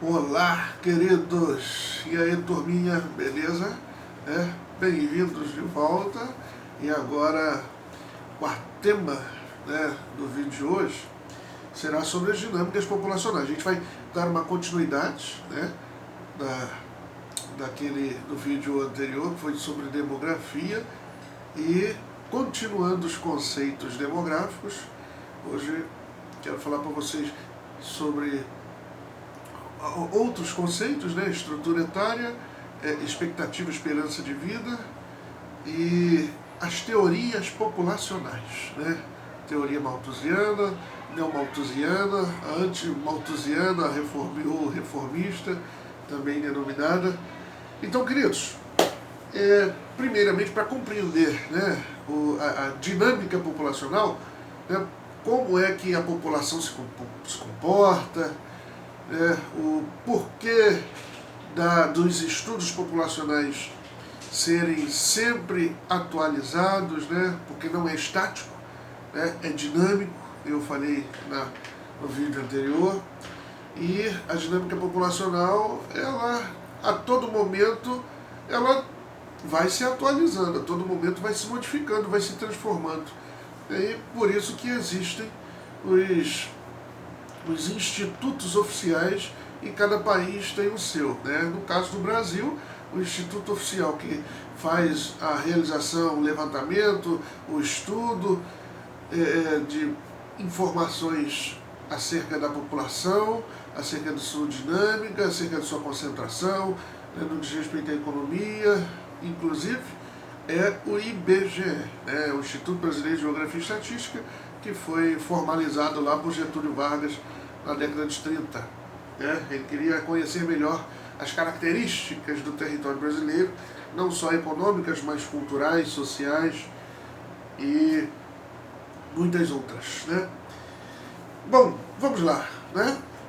Olá, queridos! E aí, turminha, beleza? Bem-vindos de volta. E agora, o tema, do vídeo de hoje será sobre as dinâmicas populacionais. A gente vai dar uma continuidade, do vídeo anterior, que foi sobre demografia, e continuando os conceitos demográficos, hoje quero falar para vocês sobre outros conceitos, estrutura etária, expectativa, esperança de vida e as teorias populacionais, teoria malthusiana, neomalthusiana, anti-malthusiana, reformista, também denominada. Então, queridos, primeiramente, para compreender a dinâmica populacional, como é que a população se comporta, o porquê dos estudos populacionais serem sempre atualizados, porque não é estático, é dinâmico, eu falei no vídeo anterior, e a dinâmica populacional, ela a todo momento, ela vai se atualizando, a todo momento vai se modificando, vai se transformando. E por isso que existem os institutos oficiais, e cada país tem o seu. No caso do Brasil, o instituto oficial que faz a realização, o levantamento, o estudo de informações acerca da população, acerca de sua dinâmica, acerca de sua concentração, no que diz respeito à economia, inclusive, é o IBGE, o Instituto Brasileiro de Geografia e Estatística, que foi formalizado lá por Getúlio Vargas na década de 30. Ele queria conhecer melhor as características do território brasileiro, não só econômicas, mas culturais, sociais e muitas outras. Bom, vamos lá.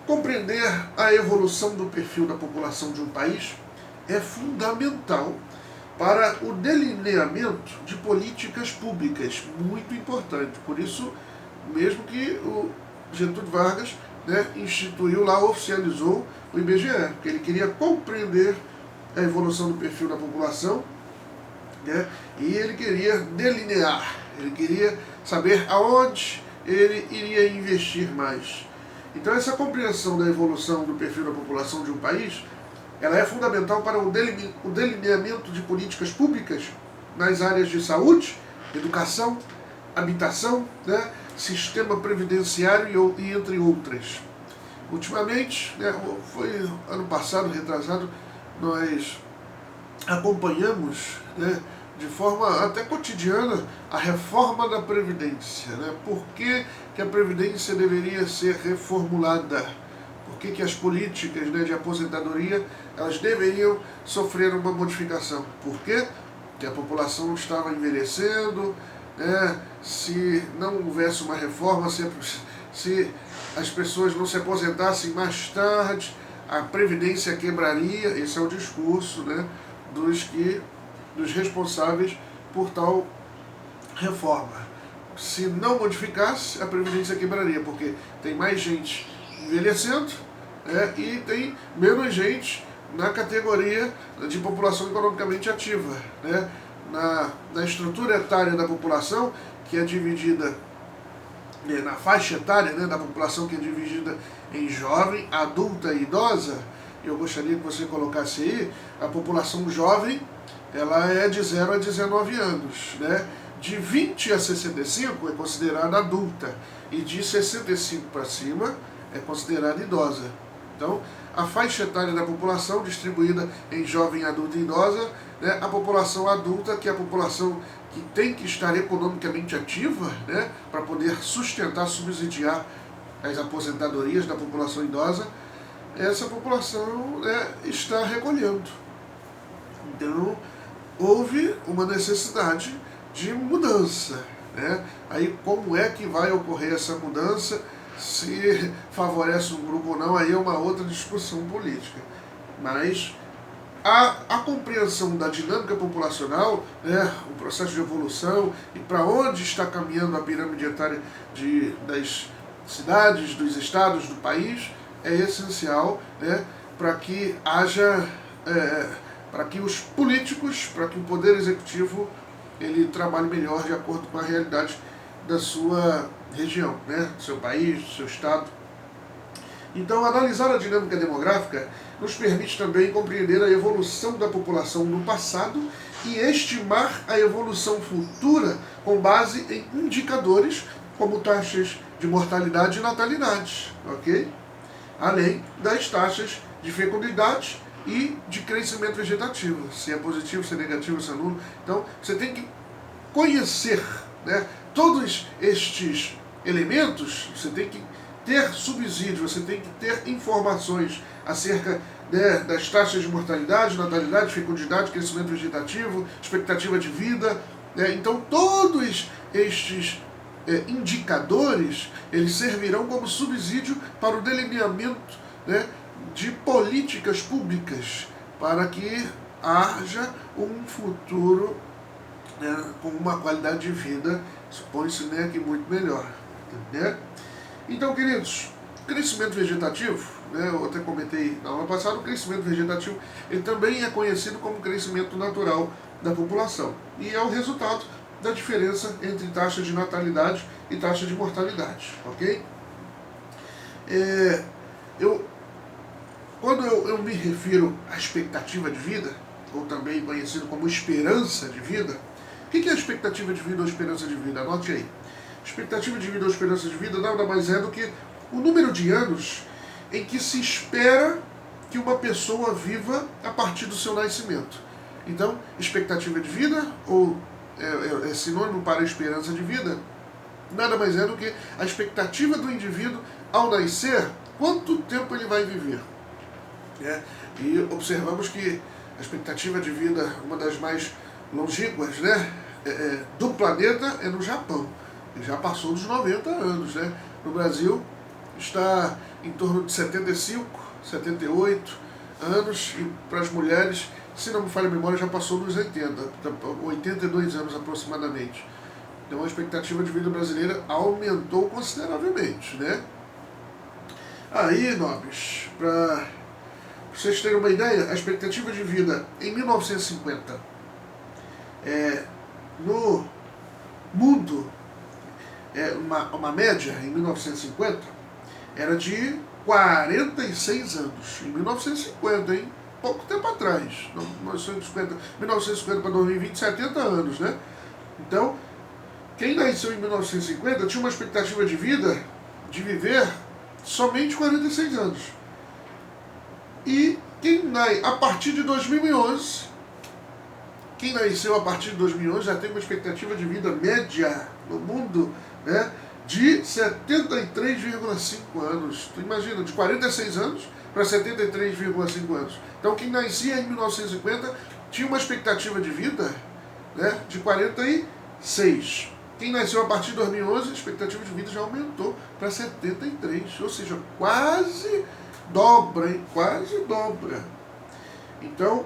Compreender a evolução do perfil da população de um país é fundamental para o delineamento de políticas públicas, muito importante. Por isso mesmo que o Getúlio Vargas instituiu lá, oficializou o IBGE, porque ele queria compreender a evolução do perfil da população, e ele queria delinear, ele queria saber aonde ele iria investir mais. Então essa compreensão da evolução do perfil da população de um país, ela é fundamental para o delineamento de políticas públicas nas áreas de saúde, educação, habitação, sistema previdenciário e entre outras. Ultimamente, foi ano passado, retrasado, nós acompanhamos de forma até cotidiana a reforma da Previdência. Por que a Previdência deveria ser reformulada? Por que as políticas de aposentadoria elas deveriam sofrer uma modificação? Por quê? Porque a população estava envelhecendo, se não houvesse uma reforma, se as pessoas não se aposentassem mais tarde, a Previdência quebraria. Esse é o discurso dos responsáveis por tal reforma. Se não modificasse, a Previdência quebraria, porque tem mais gente envelhecendo e tem menos gente na categoria de população economicamente ativa. Na estrutura etária da população, que é dividida na faixa etária da população, que é dividida em jovem, adulta e idosa, eu gostaria que você colocasse aí, a população jovem, ela é de 0 a 19 anos. De 20 a 65 é considerada adulta, e de 65 para cima é considerada idosa. Então, a faixa etária da população distribuída em jovem, adulta e idosa, a população adulta, que é a população que tem que estar economicamente ativa, para poder sustentar, subsidiar as aposentadorias da população idosa, essa população está recolhendo. Então, houve uma necessidade de mudança. Aí, como é que vai ocorrer essa mudança? Se favorece um grupo ou não, aí é uma outra discussão política. Mas a compreensão da dinâmica populacional, o processo de evolução e para onde está caminhando a pirâmide etária das cidades, dos estados, do país, é essencial para que haja, para que os políticos, para que o poder executivo ele trabalhe melhor de acordo com a realidade da sua região, né? Do seu país, do seu estado. Então, analisar a dinâmica demográfica nos permite também compreender a evolução da população no passado e estimar a evolução futura com base em indicadores como taxas de mortalidade e natalidade, ok? Além das taxas de fecundidade e de crescimento vegetativo, se é positivo, se é negativo, se é nulo. Então, você tem que conhecer, né, todos estes elementos, você tem que ter subsídio, você tem que ter informações acerca, né, das taxas de mortalidade, natalidade, fecundidade, crescimento vegetativo, expectativa de vida, né? Então todos estes indicadores, eles servirão como subsídio para o delineamento, né, de políticas públicas para que haja um futuro, né, com uma qualidade de vida, supõe-se, né, que muito melhor, né? Então, queridos, crescimento vegetativo, né, eu até comentei na aula passada, o crescimento vegetativo ele também é conhecido como crescimento natural da população e é o resultado da diferença entre taxa de natalidade e taxa de mortalidade, ok? Quando eu me refiro à expectativa de vida, ou também conhecido como esperança de vida, o que é a expectativa de vida ou esperança de vida? Anote aí. Expectativa de vida ou esperança de vida nada mais é do que o número de anos em que se espera que uma pessoa viva a partir do seu nascimento. Então, expectativa de vida, ou é sinônimo para esperança de vida, nada mais é do que a expectativa do indivíduo ao nascer, quanto tempo ele vai viver. E observamos que a expectativa de vida, uma das mais longínquas, né, do planeta, é no Japão. Ele já passou dos 90 anos, né? No Brasil está em torno de 75, 78 anos, e para as mulheres, se não me falha a memória, já passou dos 80, 82 anos aproximadamente. Então a expectativa de vida brasileira aumentou consideravelmente, né? Aí, nobres, para vocês terem uma ideia, a expectativa de vida em 1950 no mundo, uma média em 1950 era de 46 anos. Em 1950, hein? Pouco tempo atrás. 1950 para 2020, 70 anos, né? Então, quem nasceu em 1950 tinha uma expectativa de vida de viver somente 46 anos. E a partir de 2011, quem nasceu a partir de 2011 já tem uma expectativa de vida média no mundo, né, de 73,5 anos. Tu imagina, de 46 anos para 73,5 anos. Então quem nascia em 1950 tinha uma expectativa de vida, né, de 46. Quem nasceu a partir de 2011, a expectativa de vida já aumentou para 73, ou seja, quase dobra, hein? Quase dobra. Então,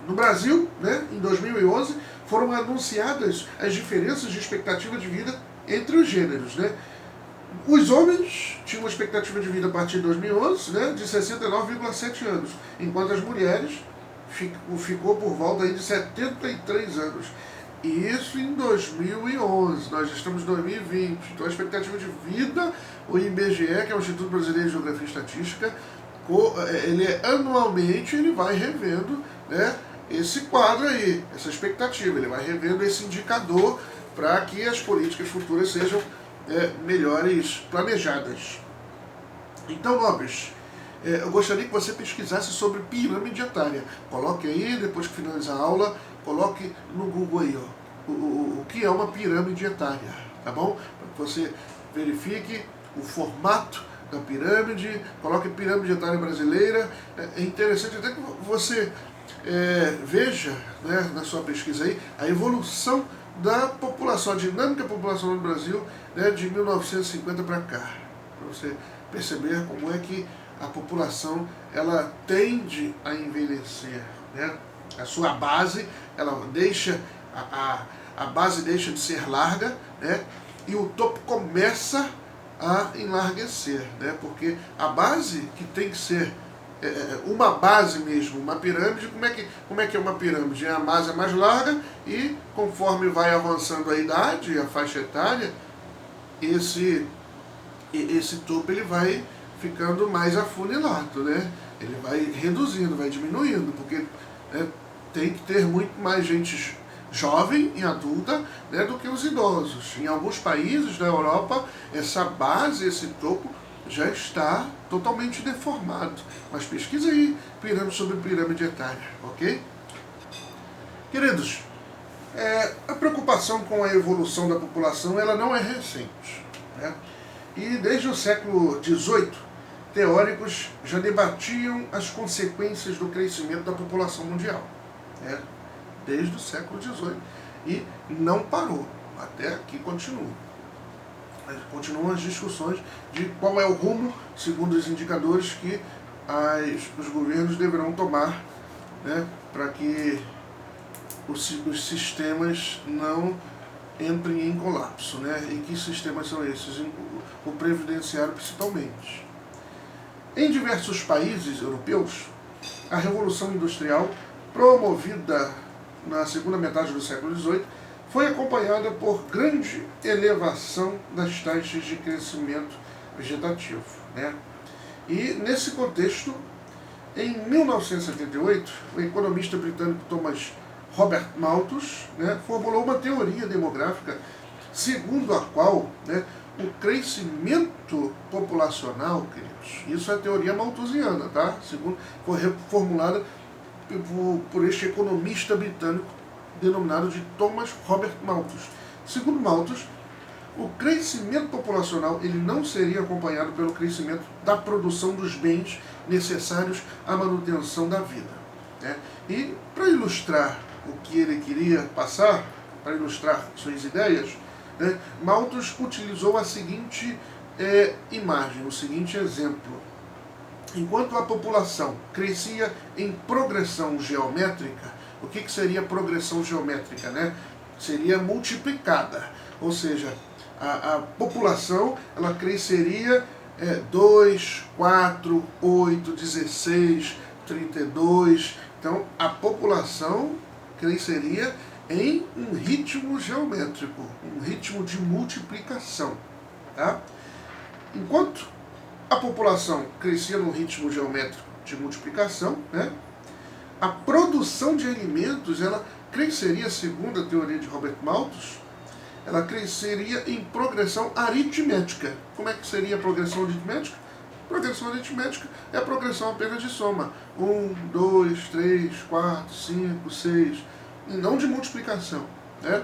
no Brasil, né, em 2011, foram anunciadas as diferenças de expectativa de vida entre os gêneros, né? Os homens tinham uma expectativa de vida a partir de 2011, né, de 69,7 anos, enquanto as mulheres ficou por volta aí de 73 anos. Isso em 2011, nós já estamos em 2020, então a expectativa de vida, o IBGE, que é o Instituto Brasileiro de Geografia e Estatística, anualmente ele vai revendo, né, esse quadro aí, essa expectativa, ele vai revendo esse indicador para que as políticas futuras sejam melhores planejadas. Então, nobres, eu gostaria que você pesquisasse sobre pirâmide etária. Coloque aí, depois que finalizar a aula, coloque no Google aí, ó, o que é uma pirâmide etária, tá bom? Para que você verifique o formato da pirâmide, coloque pirâmide etária brasileira. É interessante até que você veja, né, na sua pesquisa aí, a evolução da população, a dinâmica populacional no Brasil, né, de 1950 para cá, para você perceber como é que a população ela tende a envelhecer, né? A sua base, ela deixa, a base deixa de ser larga, né? E o topo começa a enlarguecer, né? Porque a base que tem que ser uma base mesmo, uma pirâmide, como é que é uma pirâmide? A base é mais larga e conforme vai avançando a idade, a faixa etária, esse topo ele vai ficando mais afunilado, né? Ele vai reduzindo, vai diminuindo, porque tem que ter muito mais gente jovem e adulta, né, do que os idosos. Em alguns países da Europa, essa base, esse topo, já está totalmente deformado. Mas pesquisa aí, pirâmide sobre pirâmide etária, ok? Queridos, a preocupação com a evolução da população ela não é recente, né? E desde o século XVIII, teóricos já debatiam as consequências do crescimento da população mundial, né? Desde o século XVIII. E não parou, até aqui continua. Continuam as discussões de qual é o rumo, segundo os indicadores, que os governos deverão tomar, né, para que os sistemas não entrem em colapso, né? E que sistemas são esses? O previdenciário principalmente. Em diversos países europeus, a Revolução Industrial, promovida na segunda metade do século XVIII, foi acompanhada por grande elevação das taxas de crescimento vegetativo, né? E nesse contexto, em 1978, o economista britânico Thomas Robert Malthus, né, formulou uma teoria demográfica segundo a qual, né, o crescimento populacional, queridos, isso é a teoria malthusiana, tá? Foi reformulada por este economista britânico denominado de Thomas Robert Malthus. Segundo Malthus, o crescimento populacional ele não seria acompanhado pelo crescimento da produção dos bens necessários à manutenção da vida, né? E para ilustrar o que ele queria passar, para ilustrar suas ideias, né, Malthus utilizou a seguinte imagem, o seguinte exemplo. Enquanto a população crescia em progressão geométrica, o que seria progressão geométrica, né? Seria multiplicada, ou seja, a população ela cresceria 2, 4, 8, 16, 32. Então, a população cresceria em um ritmo geométrico, um ritmo de multiplicação, tá? Enquanto a população crescia num ritmo geométrico de multiplicação, né, a produção de alimentos ela cresceria, segundo a teoria de Robert Malthus, ela cresceria em progressão aritmética. Como é que seria a progressão aritmética? Progressão aritmética é a progressão apenas de soma. 1, 2, 3, 4, 5, 6, e não de multiplicação, né?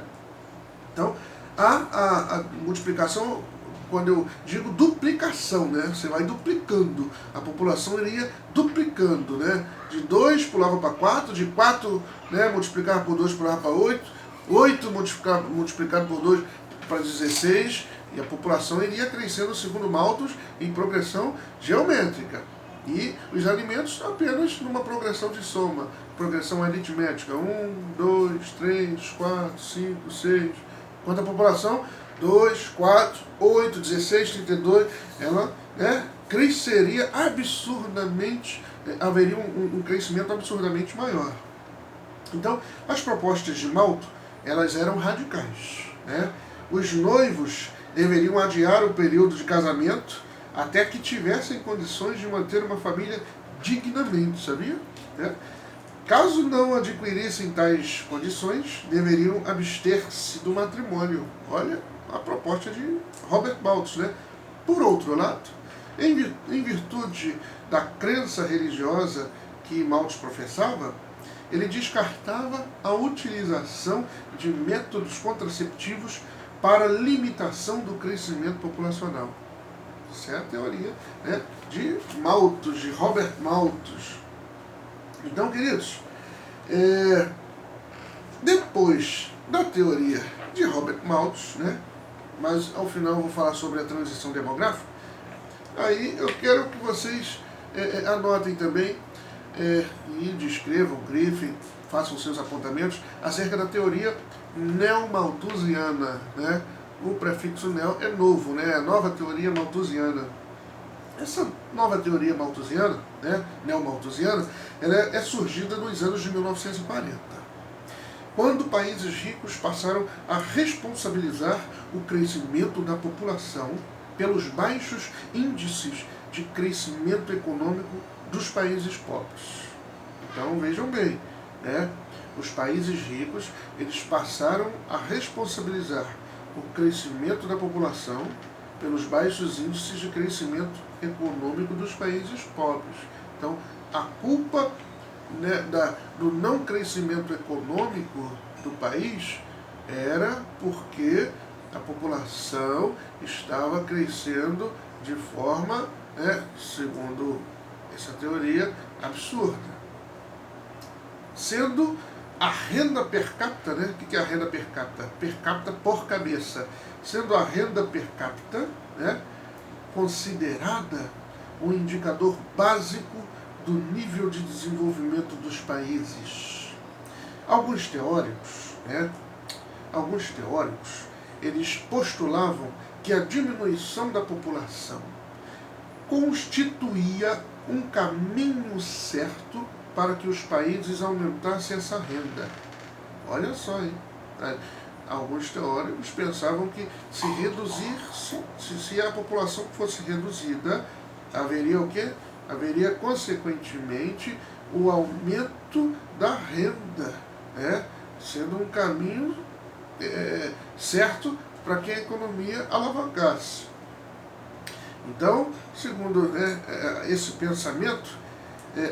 Então, a multiplicação, quando eu digo duplicação, né? Você vai duplicando. A população iria duplicando, né? De 2 pulava para 4, de 4, né, multiplicava por 2 pulava para 8, 8 multiplicado por 2 para 16, e a população iria crescendo, segundo Malthus, em progressão geométrica. E os alimentos apenas numa progressão de soma, progressão aritmética. 1, 2, 3, 4, 5, 6. Quanto à população? 2, 4, 8, 16, 32. Ela, né, cresceria absurdamente, haveria um crescimento absurdamente maior. Então, as propostas de Malthus, elas eram radicais, né? Os noivos deveriam adiar o período de casamento até que tivessem condições de manter uma família dignamente, sabia? Caso não adquirissem tais condições, deveriam abster-se do matrimônio. Olha a proposta de Robert Malthus, né? Por outro lado, em virtude da crença religiosa que Malthus professava, ele descartava a utilização de métodos contraceptivos para limitação do crescimento populacional. Essa é a teoria, né, de Malthus, de Robert Malthus. Então, queridos, depois da teoria de Robert Malthus, né, mas ao final eu vou falar sobre a transição demográfica, aí eu quero que vocês anotem também e descrevam, grifem, façam seus apontamentos acerca da teoria neomalthusiana, né, o prefixo neo é novo, né? A nova teoria malthusiana. Essa nova teoria malthusiana, né, neo-malthusiana, ela é surgida nos anos de 1940, quando países ricos passaram a responsabilizar o crescimento da população pelos baixos índices de crescimento econômico dos países pobres. Então vejam bem, né? Os países ricos, eles passaram a responsabilizar o crescimento da população pelos baixos índices de crescimento econômico dos países pobres. Então, a culpa, né, do não crescimento econômico do país era porque a população estava crescendo de forma, né, segundo essa teoria, absurda. Sendo a renda per capita, né? O que é a renda per capita? Per capita por cabeça. Sendo a renda per capita, né, considerada um indicador básico do nível de desenvolvimento dos países. Alguns teóricos, eles postulavam que a diminuição da população constituía um caminho certo para que os países aumentassem essa renda. Olha só, hein? Alguns teóricos pensavam que se a população fosse reduzida, haveria o quê? Haveria, consequentemente, o aumento da renda, né? Sendo um caminho certo para que a economia alavancasse. Então, segundo, né, esse pensamento,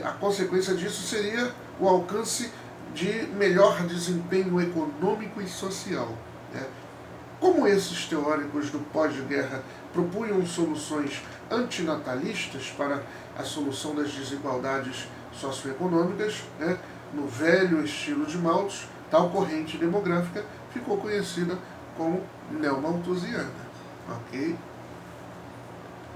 a consequência disso seria o alcance de melhor desempenho econômico e social, né? Como esses teóricos do pós-guerra propunham soluções antinatalistas para a solução das desigualdades socioeconômicas, né, no velho estilo de Malthus, tal corrente demográfica ficou conhecida como neo-malthusiana. Ok?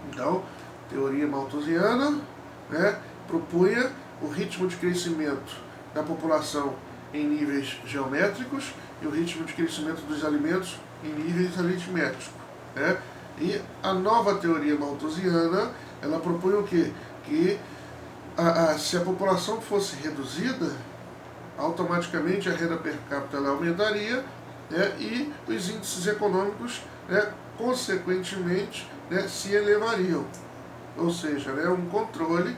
Então, teoria malthusiana, né, propunha o ritmo de crescimento da população em níveis geométricos e o ritmo de crescimento dos alimentos em níveis aritméticos, né? E a nova teoria malthusiana, ela propunha o quê? Que se a população fosse reduzida, automaticamente a renda per capita ela aumentaria, né, e os índices econômicos, né, consequentemente, né, se elevariam. Ou seja, né, um controle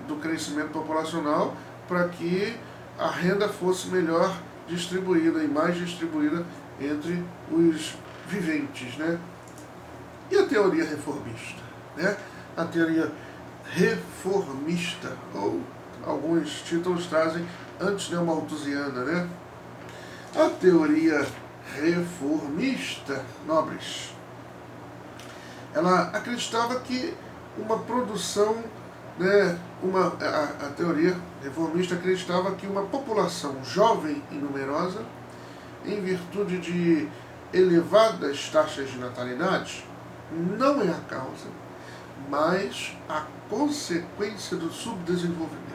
do crescimento populacional para que a renda fosse melhor distribuída e mais distribuída entre os viventes, né? E a teoria reformista, né? A teoria reformista, ou alguns títulos trazem anti-neo-malthusiana, né? A teoria reformista, nobres, ela acreditava que uma produção, né, a teoria reformista acreditava que uma população jovem e numerosa, em virtude de elevadas taxas de natalidade, não é a causa, mas a consequência do subdesenvolvimento.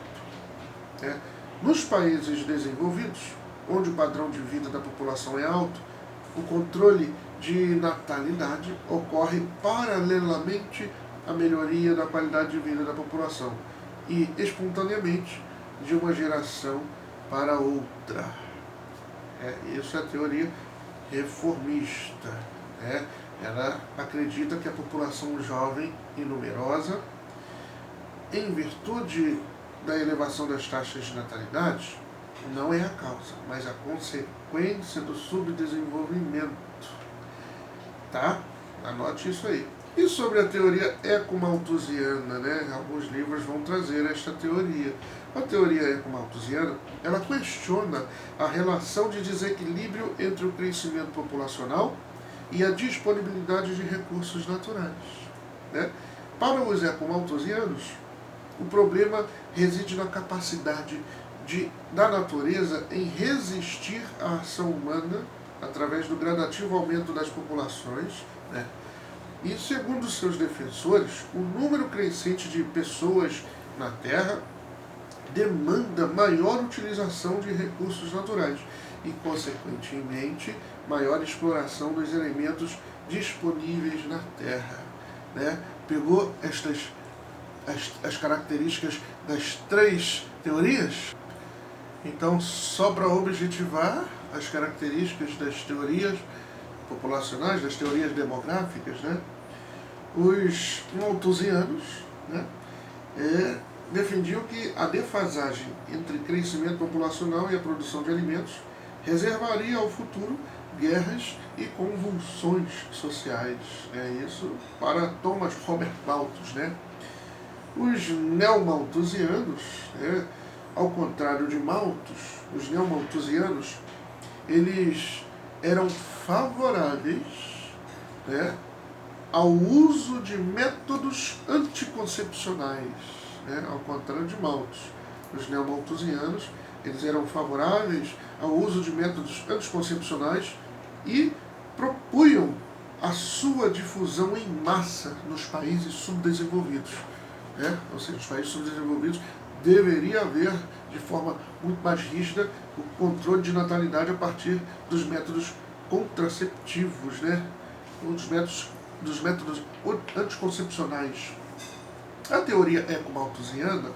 Nos países desenvolvidos, onde o padrão de vida da população é alto, o controle de natalidade ocorre paralelamente à melhoria da qualidade de vida da população e espontaneamente de uma geração para outra. Isso é a teoria reformista. Ela acredita que a população jovem e numerosa, em virtude da elevação das taxas de natalidade, não é a causa, mas a consequência do subdesenvolvimento. Tá? Anote isso aí. E sobre a teoria ecomalthusiana, né? Alguns livros vão trazer esta teoria. A teoria ecomalthusiana, ela questiona a relação de desequilíbrio entre o crescimento populacional e a disponibilidade de recursos naturais, né? Para os ecomalthusianos, o problema reside na capacidade da natureza em resistir à ação humana através do gradativo aumento das populações, né? E, segundo seus defensores, o número crescente de pessoas na Terra demanda maior utilização de recursos naturais. e, consequentemente, maior exploração dos elementos disponíveis na Terra. Né? Pegou as características das três teorias? Então, só para objetivar as características das teorias populacionais, das teorias demográficas, né? Os malthusianos, né, defendiam que a defasagem entre crescimento populacional e a produção de alimentos reservaria ao futuro guerras e convulsões sociais. Isso para Thomas Robert Malthus. Né? Os neomalthusianos, ao contrário de Malthus, os neomalthusianos, eles eram favoráveis, ao uso de métodos anticoncepcionais, ao contrário de Malthus. Os neomalthusianos, eles eram favoráveis ao uso de métodos anticoncepcionais e propunham a sua difusão em massa nos países subdesenvolvidos. Ou seja, os países subdesenvolvidos deveria haver, de forma muito mais rígida, o controle de natalidade a partir dos métodos contraceptivos, dos métodos anticoncepcionais. A teoria ecomalthusiana,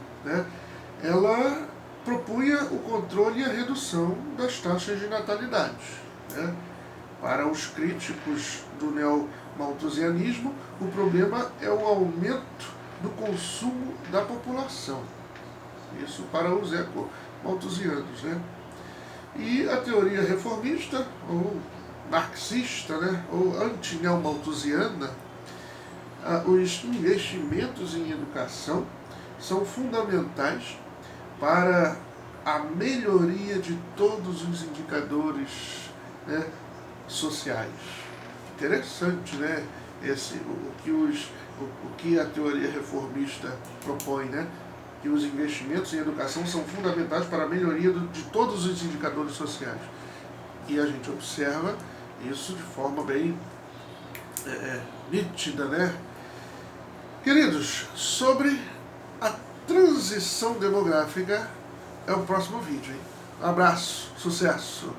ela propunha o controle e a redução das taxas de natalidade. Para os críticos do neomalthusianismo, o problema é o aumento do consumo da população. Isso para os ecomalthusianos. E a teoria reformista, ou marxista, ou anti-neomalthusiana, os investimentos em educação são fundamentais para a melhoria de todos os indicadores sociais. Interessante, o que a teoria reformista propõe, que os investimentos em educação são fundamentais para a melhoria de todos os indicadores sociais. E a gente observa isso de forma bem nítida, Queridos, sobre a transição demográfica é o próximo vídeo, Um abraço, sucesso!